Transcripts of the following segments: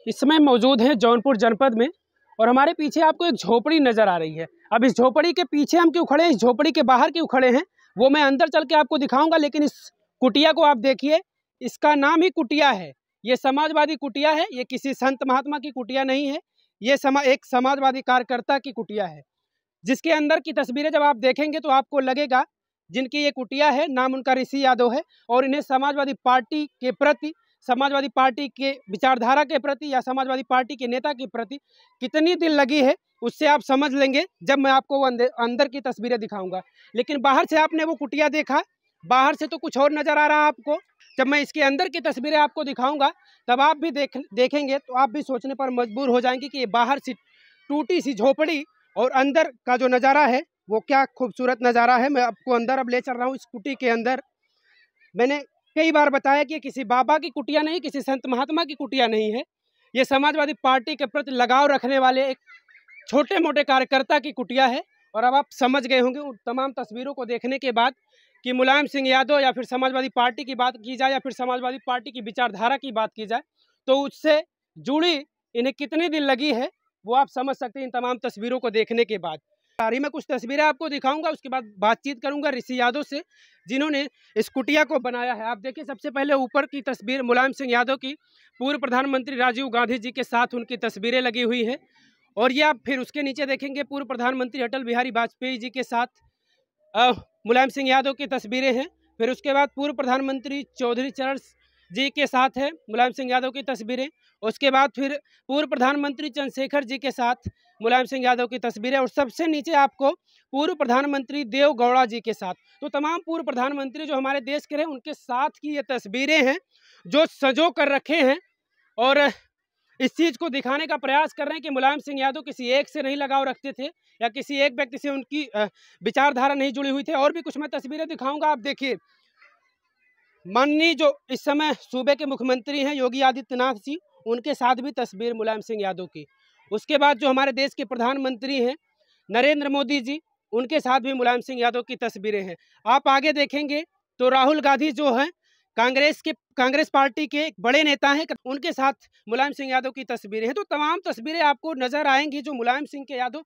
इस समय मौजूद हैं जौनपुर जनपद में और हमारे पीछे आपको एक झोपड़ी नज़र आ रही है। अब इस झोपड़ी के पीछे हम क्यों खड़े हैं, इस झोपड़ी के बाहर क्यों खड़े हैं, वो मैं अंदर चल के आपको दिखाऊंगा। लेकिन इस कुटिया को आप देखिए, इसका नाम ही कुटिया है। ये समाजवादी कुटिया है, ये किसी संत महात्मा की कुटिया नहीं है। ये एक समाजवादी कार्यकर्ता की कुटिया है, जिसके अंदर की तस्वीरें जब आप देखेंगे तो आपको लगेगा जिनकी ये कुटिया है, नाम उनका ऋषि यादव है। और इन्हें समाजवादी पार्टी के प्रति, समाजवादी पार्टी के विचारधारा के प्रति या समाजवादी पार्टी के नेता के प्रति कितनी दिल लगी है, उससे आप समझ लेंगे जब मैं आपको वो अंदर की तस्वीरें दिखाऊंगा। लेकिन बाहर से आपने वो कुटिया देखा, बाहर से तो कुछ और नज़र आ रहा है आपको। जब मैं इसके अंदर की तस्वीरें आपको दिखाऊंगा तब आप भी देखेंगे तो आप भी सोचने पर मजबूर हो जाएंगे कि ये बाहर से टूटी सी झोपड़ी और अंदर का जो नज़ारा है वो क्या खूबसूरत नज़ारा है। मैं आपको अंदर अब ले चल रहा हूँ इस कुटी के अंदर। मैंने कई बार बताया कि किसी बाबा की कुटिया नहीं, किसी संत महात्मा की कुटिया नहीं है। ये समाजवादी पार्टी के प्रति लगाव रखने वाले एक छोटे मोटे कार्यकर्ता की कुटिया है। और अब आप समझ गए होंगे उन तमाम तस्वीरों को देखने के बाद कि मुलायम सिंह यादव या फिर समाजवादी पार्टी की बात की जाए या फिर समाजवादी पार्टी की विचारधारा की बात की जाए तो उससे जुड़ी इन्हें कितनी दिल लगी है वो आप समझ सकते हैं इन तमाम तस्वीरों को देखने के बाद। सारी मैं कुछ तस्वीरें आपको दिखाऊंगा, उसके बाद बातचीत करूंगा ऋषि यादव से जिन्होंने इस कुटिया को बनाया है। आप देखिए, सबसे पहले ऊपर की तस्वीर मुलायम सिंह यादव की, पूर्व प्रधानमंत्री राजीव गांधी जी के साथ उनकी तस्वीरें लगी हुई है। और ये आप फिर उसके नीचे देखेंगे पूर्व प्रधानमंत्री अटल बिहारी वाजपेयी जी के साथ मुलायम सिंह यादव की तस्वीरें हैं। फिर उसके बाद पूर्व प्रधानमंत्री चौधरी चरण जी के साथ है मुलायम सिंह यादव की तस्वीरें। उसके बाद फिर पूर्व प्रधानमंत्री चंद्रशेखर जी के साथ मुलायम सिंह यादव की तस्वीरें। और सबसे नीचे आपको पूर्व प्रधानमंत्री देव गौड़ा जी के साथ, तो तमाम पूर्व प्रधानमंत्री जो हमारे देश के रहे उनके साथ की ये तस्वीरें हैं जो संजो कर रखे हैं। और इस चीज़ को दिखाने का प्रयास कर रहे हैं कि मुलायम सिंह यादव किसी एक से नहीं लगाव रखते थे या किसी एक व्यक्ति से उनकी विचारधारा नहीं जुड़ी हुई थी। और भी कुछ मैं तस्वीरें दिखाऊंगा। आप देखिए, माननीय जो इस समय सूबे के मुख्यमंत्री हैं योगी आदित्यनाथ जी, उनके साथ भी तस्वीर मुलायम सिंह यादव की। उसके बाद जो हमारे देश के प्रधानमंत्री हैं नरेंद्र मोदी जी, उनके साथ भी मुलायम सिंह यादव की तस्वीरें हैं। आप आगे देखेंगे तो राहुल गांधी जो हैं कांग्रेस पार्टी के एक बड़े नेता हैं, उनके साथ मुलायम सिंह यादव की तस्वीरें हैं। तो तमाम तस्वीरें आपको नजर आएंगी जो मुलायम सिंह के यादव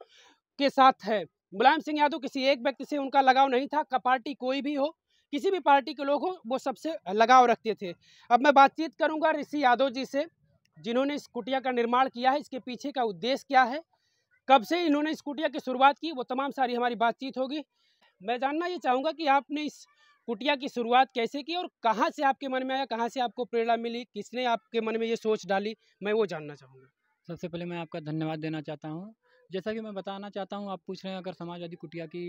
के साथ है। मुलायम सिंह यादव किसी एक व्यक्ति से उनका लगाव नहीं था, पार्टी कोई भी हो, किसी भी पार्टी के लोग हो, वो सबसे लगाव रखते थे। अब मैं बातचीत करूंगा ऋषि यादव जी से जिन्होंने इस कुटिया का निर्माण किया है, इसके पीछे का उद्देश्य क्या है, कब से इन्होंने इस कुटिया की शुरुआत की, वो तमाम सारी हमारी बातचीत होगी। मैं जानना ये चाहूँगा कि आपने इस कुटिया की शुरुआत कैसे की और कहाँ से आपके मन में आया, कहाँ से आपको प्रेरणा मिली, किसने आपके मन में ये सोच डाली, मैं वो जानना चाहूँगा। सबसे पहले मैं आपका धन्यवाद देना चाहता हूँ। जैसा कि मैं बताना चाहता हूँ, आप पूछ रहे हैं अगर समाजवादी कुटिया की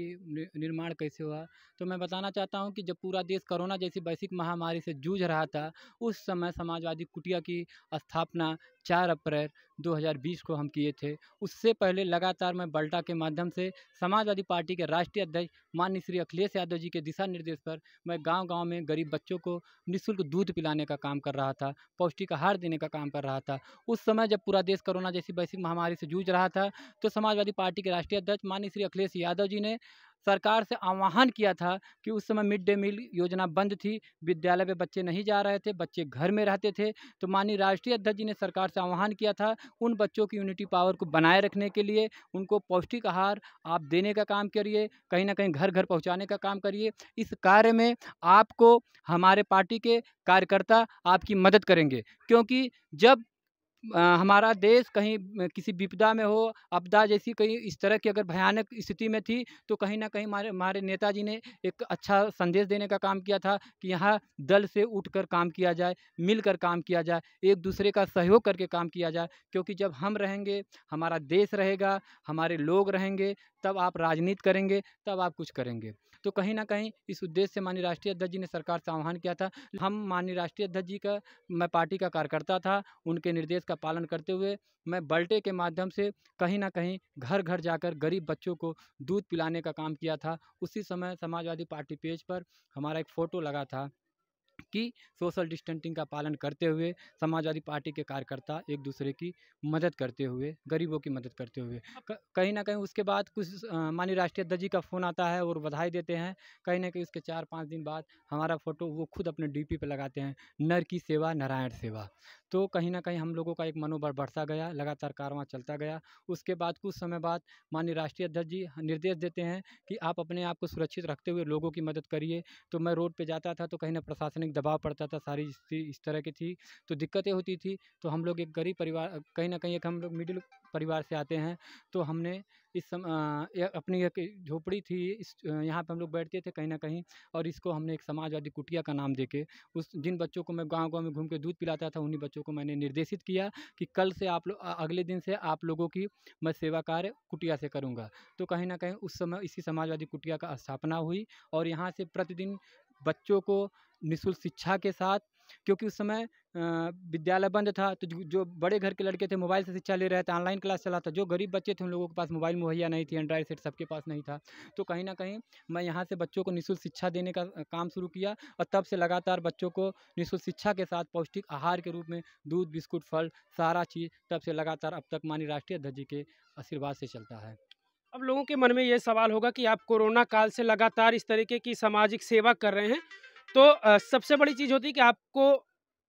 निर्माण कैसे हुआ, तो मैं बताना चाहता हूँ कि जब पूरा देश कोरोना जैसी वैश्विक महामारी से जूझ रहा था, उस समय समाजवादी कुटिया की स्थापना 4 अप्रैल 2020 को हम किए थे। उससे पहले लगातार मैं बल्टा के माध्यम से समाजवादी पार्टी के राष्ट्रीय अध्यक्ष माननीय श्री अखिलेश यादव जी के दिशा निर्देश पर मैं गांव-गांव में गरीब बच्चों को निःशुल्क दूध पिलाने का काम कर रहा था, पौष्टिक आहार देने का काम कर रहा था। उस समय जब पूरा देश कोरोना जैसी वैश्विक महामारी से जूझ रहा था, तो समाजवादी पार्टी के राष्ट्रीय अध्यक्ष माननीय श्री अखिलेश यादव जी ने सरकार से आह्वान किया था कि उस समय मिड डे मील योजना बंद थी, विद्यालय में बच्चे नहीं जा रहे थे, बच्चे घर में रहते थे। तो माननीय राष्ट्रीय अध्यक्ष जी ने सरकार से आह्वान किया था उन बच्चों की यूनिटी पावर को बनाए रखने के लिए उनको पौष्टिक आहार आप देने का काम करिए, कहीं ना कहीं घर घर पहुंचाने का काम करिए। इस कार्य में आपको हमारे पार्टी के कार्यकर्ता आपकी मदद करेंगे, क्योंकि जब हमारा देश कहीं किसी विपदा में हो, आपदा जैसी कहीं इस तरह की अगर भयानक स्थिति में थी, तो कहीं न कहीं हमारे हमारे नेताजी ने एक अच्छा संदेश देने का काम किया था कि यहाँ दल से उठकर काम किया जाए, मिलकर काम किया जाए, एक दूसरे का सहयोग करके काम किया जाए। क्योंकि जब हम रहेंगे, हमारा देश रहेगा, हमारे लोग रहेंगे, तब आप राजनीति करेंगे, तब आप कुछ करेंगे। तो कहीं न कहीं इस उद्देश्य से माननीय राष्ट्रीय अध्यक्ष जी ने सरकार से आह्वान किया था। हम माननीय राष्ट्रीय अध्यक्ष जी का, मैं पार्टी का कार्यकर्ता था, उनके निर्देश का पालन करते हुए मैं बल्टे के माध्यम से कहीं न कहीं घर घर जाकर गरीब बच्चों को दूध पिलाने का काम किया था। उसी समय समाजवादी पार्टी पेज पर हमारा एक फ़ोटो लगा था कि सोशल डिस्टेंसिंग का पालन करते हुए समाजवादी पार्टी के कार्यकर्ता एक दूसरे की मदद करते हुए, गरीबों की मदद करते हुए कहीं ना कहीं उसके बाद कुछ माननीय राष्ट्रीय अध्यक्ष जी का फ़ोन आता है और बधाई देते हैं। कहीं ना कहीं उसके 4-5 दिन बाद हमारा फ़ोटो वो खुद अपने डीपी पे लगाते हैं, नर की सेवा नारायण सेवा। तो कहीं ना कहीं हम लोगों का एक मनोबल बढ़ता गया, लगातार कारवां चलता गया। उसके बाद कुछ समय बाद माननीय राष्ट्रीय अध्यक्ष जी निर्देश देते हैं कि आप अपने आप को सुरक्षित रखते हुए लोगों की मदद करिए। तो मैं रोड पे जाता था तो कहीं ना प्रशासनिक दबाव पड़ता था, सारी स्थिति इस तरह की थी, तो दिक्कतें होती थी। तो हम लोग एक गरीब परिवार, कहीं ना कहीं एक हम लोग मिडिल परिवार से आते हैं, तो हमने अपनी एक झोपड़ी थी, यहाँ पे हम लोग बैठते थे कहीं ना कहीं, और इसको हमने एक समाजवादी कुटिया का नाम देके उस जिन बच्चों को मैं गांव-गांव में घूम के दूध पिलाता था, उन्हीं बच्चों को मैंने निर्देशित किया कि कल से अगले दिन से आप लोगों की मैं सेवा कार्य कुटिया से करूँगा। तो कहीं न कहीं उस समय इसी समाजवादी कुटिया का स्थापना हुई और यहाँ से प्रतिदिन बच्चों को निःशुल्क शिक्षा के साथ, क्योंकि उस समय विद्यालय बंद था, तो जो बड़े घर के लड़के थे मोबाइल से शिक्षा ले रहे थे, ऑनलाइन क्लास चला था। जो गरीब बच्चे थे उन लोगों के पास मोबाइल मुहैया नहीं थी, एंड्रॉइड सेट सबके पास नहीं था। तो कहीं न कहीं मैं यहाँ से बच्चों को निःशुल्क शिक्षा देने का काम शुरू किया और तब से लगातार बच्चों को निःशुल्क शिक्षा के साथ पौष्टिक आहार के रूप में दूध, बिस्कुट, फल सारा चीज़ तब से लगातार अब तक माननीय राष्ट्रीय अध्यक्ष जी के आशीर्वाद से चलता है। अब लोगों के मन में ये सवाल होगा कि आप कोरोना काल से लगातार इस तरीके की सामाजिक सेवा कर रहे हैं, तो सबसे बड़ी चीज़ होती है कि आपको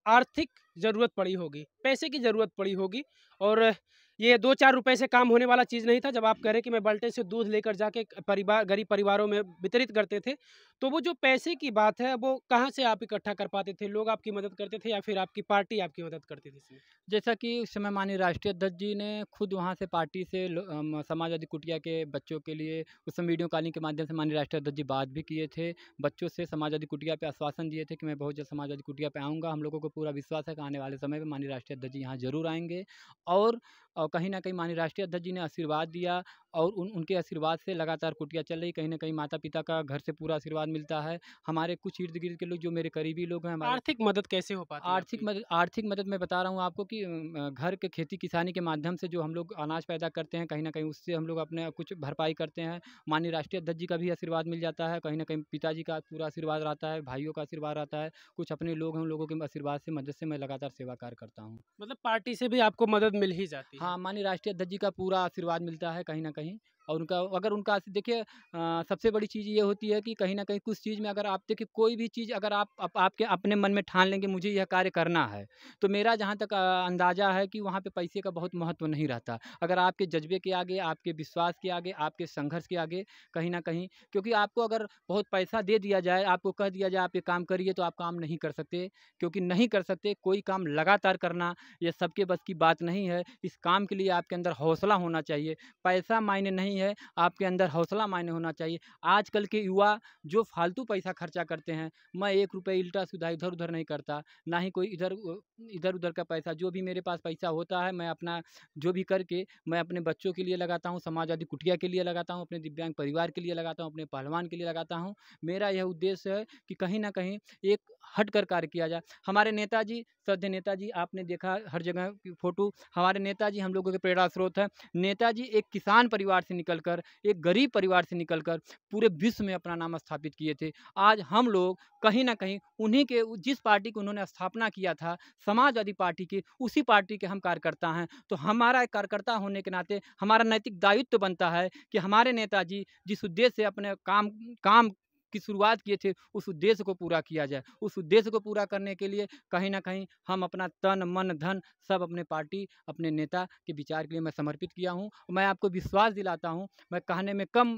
आर्थिक ज़रूरत पड़ी होगी, पैसे की ज़रूरत पड़ी होगी, और ये 2-4 रुपए से काम होने वाला चीज़ नहीं था। जब आप कह रहे हैं कि मैं बाल्टी से दूध लेकर जाके गरीब परिवारों में वितरित करते थे, तो वो जो पैसे की बात है, वो कहाँ से आप इकट्ठा कर पाते थे? लोग आपकी मदद करते थे या फिर आपकी पार्टी आपकी मदद करती थी इसमें? जैसा कि उस समय माननीय राष्ट्रीय अध्यक्ष जी ने खुद वहाँ से पार्टी से समाजवादी कुटिया के बच्चों के लिए उस समय वीडियो कॉलिंग के माध्यम से माननीय राष्ट्रीय अध्यक्ष जी बात भी किए थे। बच्चों से समाजवादी कुटिया पे आश्वासन दिए थे कि मैं बहुत जल्द समाजवादी कुटिया पे आऊँगा। हम लोगों को पूरा विश्वास है कि आने वाले समय में माननीय राष्ट्रीय अध्यक्ष जी यहाँ ज़रूर आएँगे। और कहीं न कहीं माननीय राष्ट्रीय अध्यक्ष जी ने आशीर्वाद दिया और उनके आशीर्वाद से लगातार कुटिया चल रही। कहीं न कहीं माता-पिता का घर से पूरा आशीर्वाद मिलता है। हमारे कुछ इर्द-गिर्द के लोग जो मेरे करीबी लोग हैं, हमारे आर्थिक मदद कैसे हो पाती है आपकी? आर्थिक मदद मैं बता रहा हूँ आपको कि घर के खेती किसानी के माध्यम से जो हम लोग अनाज पैदा करते हैं, कहीं न कहीं उससे हम लोग अपने कुछ भरपाई करते हैं। माननीय राष्ट्रीय अध्यक्ष जी का भी आशीर्वाद मिल जाता है, कहीं न कहीं पिताजी का पूरा आशीर्वाद रहता है, भाइयों का आशीर्वाद रहता है, कुछ अपने लोग हैं, उन लोगों के आशीर्वाद से मदद से मैं लगातार सेवा कार्य करता हूँ। मतलब पार्टी से भी आपको मदद मिल ही जाती है। हाँ, माननीय राष्ट्रीय अध्यक्ष जी का पूरा आशीर्वाद मिलता है कहीं न कहीं। और उनका अगर उनका देखिए सबसे बड़ी चीज़ ये होती है कि कहीं न कहीं कुछ चीज़ में अगर आप देखिए कोई भी चीज़ अगर आपके अपने मन में ठान लेंगे मुझे यह कार्य करना है, तो मेरा जहाँ तक अंदाज़ा है कि वहाँ पे पैसे का बहुत महत्व नहीं रहता। अगर आपके जज़्बे के आगे, आपके विश्वास के आगे, आपके संघर्ष के आगे कहीं न कहीं, क्योंकि आपको अगर बहुत पैसा दे दिया जाए, आपको कह दिया जाए आप ये काम करिए, तो आप काम नहीं कर सकते, क्योंकि नहीं कर सकते। कोई काम लगातार करना ये सबके बस की बात नहीं है। इस काम के लिए आपके अंदर हौसला होना चाहिए। पैसा मायने नहीं है, आपके अंदर हौसला मायने होना चाहिए। आजकल के युवा जो फालतू पैसा खर्चा करते हैं, मैं 1 रुपए उल्टा-सीधा इधर-उधर नहीं करता, ना ही कोई इधर-उधर का पैसा, जो भी मेरे पास पैसा होता है, मैं अपना जो भी करके मैं अपने बच्चों के लिए लगाता हूँ, समाजवादी कुटिया के लिए लगाता हूँ, अपने दिव्यांग परिवार के लिए लगाता हूँ, अपने पहलवान के लिए लगाता हूँ। मेरा यह उद्देश्य है कि कहीं न कहीं एक हटकर कार्य किया जाए। हमारे नेताजी, श्रद्धेय नेताजी, आपने देखा हर जगह की फ़ोटो, हमारे नेताजी हम लोगों के प्रेरणा स्रोत हैं। नेताजी एक किसान परिवार से निकलकर, एक गरीब परिवार से निकलकर पूरे विश्व में अपना नाम स्थापित किए थे। आज हम लोग कहीं न कहीं उन्हीं के जिस पार्टी की उन्होंने स्थापना किया था, समाजवादी पार्टी की, उसी पार्टी के हम कार्यकर्ता हैं। तो हमारा एक कार्यकर्ता होने के नाते हमारा नैतिक दायित्व बनता है कि हमारे नेताजी जिस उद्देश्य से अपने काम की शुरुआत किए थे, उस उद्देश्य को पूरा किया जाए। उस उद्देश्य को पूरा करने के लिए कहीं न कहीं हम अपना तन, मन, धन सब अपने पार्टी, अपने नेता के विचार के लिए मैं समर्पित किया हूँ। मैं आपको विश्वास दिलाता हूँ, मैं कहने में कम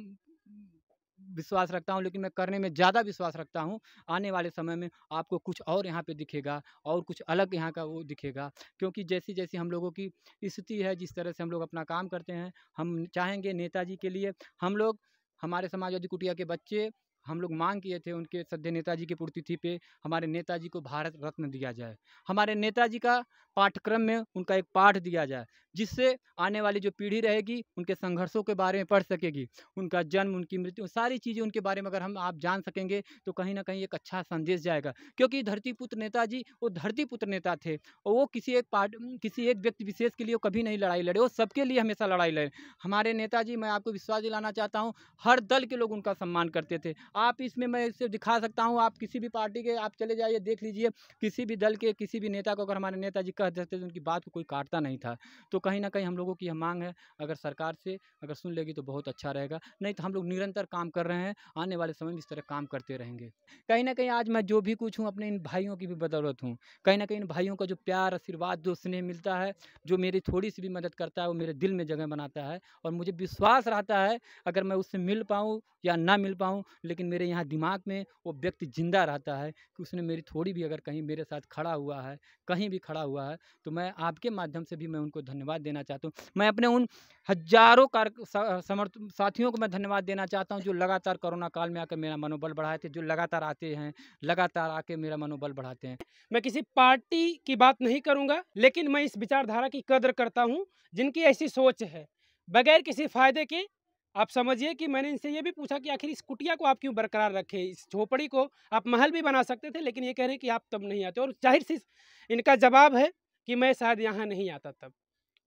विश्वास रखता हूँ, लेकिन मैं करने में ज़्यादा विश्वास रखता हूँ। आने वाले समय में आपको कुछ और यहाँ पे दिखेगा और कुछ अलग यहाँ का वो दिखेगा, क्योंकि जैसी-जैसी हम लोगों की स्थिति है, जिस तरह से हम लोग अपना काम करते हैं, हम चाहेंगे नेताजी के लिए हमारे समाजवादी कुटिया के बच्चे हम लोग माँग किए थे उनके श्रद्धेय नेताजी की पुण्यतिथि पे हमारे नेताजी को भारत रत्न दिया जाए। हमारे नेताजी का पाठ्यक्रम में उनका एक पाठ दिया जाए, जिससे आने वाली जो पीढ़ी रहेगी, उनके संघर्षों के बारे में पढ़ सकेगी। उनका जन्म, उनकी मृत्यु, सारी चीज़ें उनके बारे में अगर आप जान सकेंगे, तो कहीं न कहीं एक अच्छा संदेश जाएगा। क्योंकि धरतीपुत्र नेताजी वो धरतीपुत्र नेता थे और वो किसी एक व्यक्ति विशेष के लिए वो कभी नहीं लड़ाई लड़े, वो सबके लिए हमेशा लड़ाई लड़े। हमारे नेताजी, मैं आपको विश्वास दिलाना चाहता हूँ, हर दल के लोग उनका सम्मान करते थे। आप इसमें मैं इसे दिखा सकता हूँ, आप किसी भी पार्टी के आप चले जाइए, देख लीजिए, किसी भी दल के किसी भी नेता को अगर हमारे नेताजी कह देते तो उनकी बात को कोई काटता नहीं था। तो कहीं न कहीं हम लोगों की यह माँग है, अगर सरकार से अगर सुन लेगी तो बहुत अच्छा रहेगा, नहीं तो हम लोग निरंतर काम कर रहे हैं, आने वाले समय में इस तरह काम करते रहेंगे। कहीं न कहीं आज मैं जो भी कुछ हूँ अपने इन भाइयों की भी बदौलत हूँ। कहीं न कहीं इन भाइयों का जो प्यार, आशीर्वाद, जो स्नेह मिलता है, जो मेरी थोड़ी-सी भी मदद करता है, वो मेरे दिल में जगह बनाता है और मुझे विश्वास रहता है, अगर मैं उससे मिल पाऊँ या ना मिल पाऊँ, लेकिन मेरे यहाँ दिमाग में वो व्यक्ति ज़िंदा रहता है कि उसने मेरी थोड़ी भी अगर कहीं मेरे साथ खड़ा हुआ है, कहीं भी खड़ा हुआ है, तो मैं आपके माध्यम से भी मैं उनको धन्यवाद देना चाहता हूँ। मैं अपने उन हज़ारों साथियों को मैं धन्यवाद देना चाहता हूँ, जो लगातार कोरोना काल में आकर मेरा मनोबल बढ़ाए थे, जो लगातार आते हैं, लगातार आके मेरा मनोबल बढ़ाते हैं। मैं किसी पार्टी की बात नहीं करूंगा, लेकिन मैं इस विचारधारा की कद्र करता हूं जिनकी ऐसी सोच है। बगैर किसी फायदे के आप समझिए कि मैंने इनसे ये भी पूछा कि आखिर इस कुटिया को आप क्यों बरकरार रखे, इस झोपड़ी को आप महल भी बना सकते थे, लेकिन ये कह रहे हैं कि आप तब नहीं आते। और जाहिर सी इनका जवाब है कि मैं शायद यहाँ नहीं आता तब।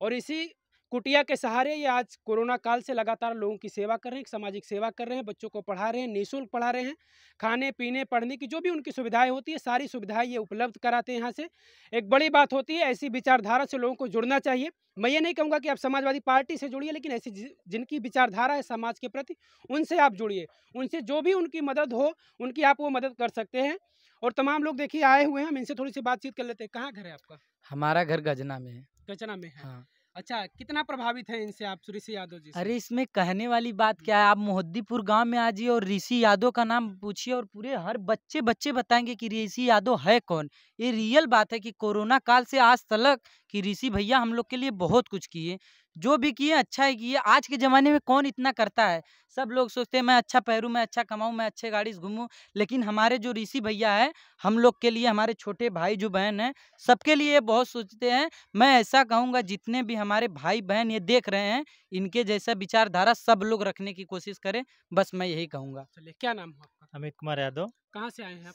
और इसी कुटिया के सहारे ये आज कोरोना काल से लगातार लोगों की सेवा कर रहे हैं, सामाजिक सेवा कर रहे हैं, बच्चों को पढ़ा रहे हैं, निःशुल्क पढ़ा रहे हैं, खाने पीने पढ़ने की जो भी उनकी सुविधाएं होती है सारी सुविधाएं ये उपलब्ध कराते हैं यहाँ से। एक बड़ी बात होती है, ऐसी विचारधारा से लोगों को जुड़ना चाहिए। मैं ये नहीं कहूँगा कि आप समाजवादी पार्टी से जुड़िए, लेकिन ऐसी जिनकी विचारधारा है समाज के प्रति, उनसे आप जुड़िए, उनसे जो भी उनकी मदद हो उनकी आप वो मदद कर सकते हैं। और तमाम लोग देखिए आए हुए हैं, हम इनसे थोड़ी सी बातचीत कर लेते हैं। कहाँ घर है आपका? हमारा घर गजना में है। गचना में है। हाँ। अच्छा, कितना प्रभावित है इनसे आप, ऋषि यादव जी से? अरे इसमें कहने वाली बात क्या है, आप मोहद्दीपुर गांव में आ जाइए और ऋषि यादव का नाम पूछिए और पूरे हर बच्चे बताएंगे कि ऋषि यादव है कौन। ये रियल बात है कि कोरोना काल से आज तक कि ऋषि भैया हम लोग के लिए बहुत कुछ किए, जो भी किए अच्छा ही किए। आज के ज़माने में कौन इतना करता है, सब लोग सोचते हैं मैं अच्छा पहरूँ, मैं अच्छा कमाऊँ, मैं अच्छे गाड़ी से घूमूँ, लेकिन हमारे जो ऋषि भैया है हम लोग के लिए, हमारे छोटे भाई जो बहन हैं सबके लिए बहुत सोचते हैं। मैं ऐसा कहूँगा जितने भी हमारे भाई बहन ये देख रहे हैं, इनके जैसा विचारधारा सब लोग रखने की कोशिश करें, बस मैं यही कहूँगा। चलिए, क्या नाम है आपका? अमित कुमार यादव, कहाँ से आए हैं आप?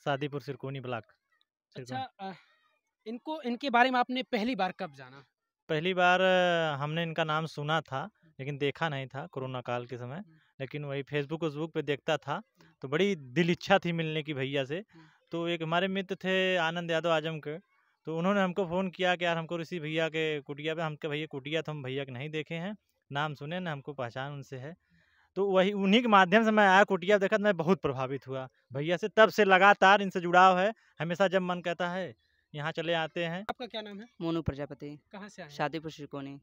शादीपुर सिरकोनी ब्लॉक। अच्छा, इनको इनके बारे में आपने पहली बार कब जाना? पहली बार हमने इनका नाम सुना था, लेकिन देखा नहीं था कोरोना काल के समय। लेकिन वही फेसबुक वेसबुक पे देखता था, तो बड़ी दिल इच्छा थी मिलने की भैया से। तो एक हमारे मित्र थे आनंद यादव आजम के, तो उन्होंने हमको फ़ोन किया कि यार हमको ऋषि भैया के कुटिया पे, हम कहे भैया कुटिया तो हम भैया के नहीं देखे हैं, नाम सुने ना, हमको पहचान उनसे है। तो वही उन्हीं के माध्यम से मैं आया, कुटिया देखा तो मैं बहुत प्रभावित हुआ भैया से। तब से लगातार इनसे जुड़ाव है, हमेशा जब मन कहता है यहाँ चले आते हैं। आपका क्या नाम है? मोनू प्रजापति, कहाँ से आए हैं? शादीपुर सिरकोनी।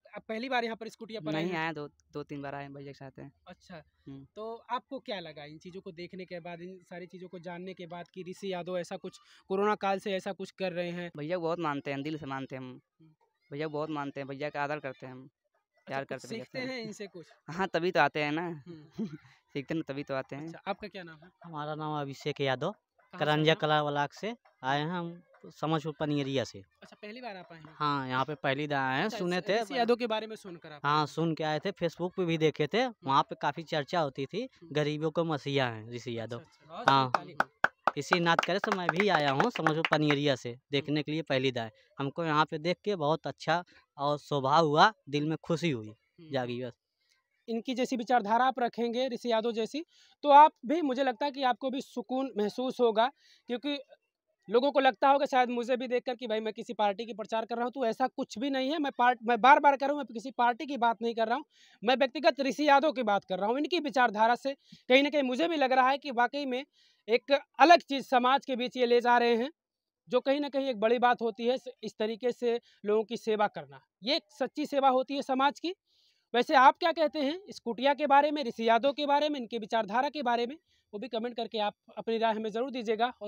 आप पहली बार यहाँ पर इस कुटिया पर आए नहीं हैं? आया, दो तीन बार आए भैया के साथ हैं। अच्छा, तो आपको क्या लगा इन चीज़ों को देखने के बाद, इन सारी चीज़ों को जानने के बाद कि ऋषि यादव ऐसा कुछ कोरोना काल से ऐसा कुछ कर रहे हैं? भैया को बहुत मानते हैं, दिल से मानते हैं हम। भैया को बहुत मानते हैं, भैया का आदर करते हैं हम, प्यार अच्छा, कुछ करते हैं भैया सीखते से। हैं इनसे कुछ? हाँ, तभी तो आते हैं ना। हम्म, सीखते हैं तभी तो आते हैं। अच्छा, आपका क्या नाम है? हमारा नाम अभिषेक यादव, कहाँ से करंजा आए हैं? कला ब्लॉक से आए हैं हम, समझपुर पनियरिया से। अच्छा, पहली बार आप आए हैं? हाँ, यहाँ पे पहली बार आए हैं, अच्छा, सुने थे। ऋषि यादव के बारे में सुनकर आप आए हाँ, हैं? सुन के आए थे, फेसबुक पे भी देखे थे, वहाँ पे काफ़ी चर्चा होती थी, गरीबों को मसीहा हैं ऋषि यादव। अच्छा, बहुत हाँ। ताली हो। इसी नात करे से मैं भी आया हूँ समझपुर पनियरिया से देखने के लिए पहली बार। हमको यहाँ पे देख के बहुत अच्छा और स्वभाव हुआ, दिल में खुशी हुई, जागी बस। इनकी जैसी विचारधारा आप रखेंगे, ऋषि यादव जैसी, तो आप भी, मुझे लगता है कि आपको भी सुकून महसूस होगा, क्योंकि लोगों को लगता होगा शायद मुझे भी देखकर कि भाई मैं किसी पार्टी की प्रचार कर रहा हूँ, तो ऐसा कुछ भी नहीं है। मैं बार बार कह रहा हूँ, मैं किसी पार्टी की बात नहीं कर रहा हूँ, मैं व्यक्तिगत ऋषि यादव की बात कर रहा हूँ। इनकी विचारधारा से कहीं ना कहीं मुझे भी लग रहा है कि वाकई में एक अलग चीज़ समाज के बीच ये ले जा रहे हैं, जो कहीं ना कहीं एक बड़ी बात होती है। इस तरीके से लोगों की सेवा करना, ये एक सच्ची सेवा होती है समाज की। वैसे आप क्या कहते हैं इस कुटिया के बारे में, ऋषि यादव के बारे में, इनके विचारधारा के बारे में? वो भी कमेंट करके आप अपनी राय हमें ज़रूर दीजिएगा। और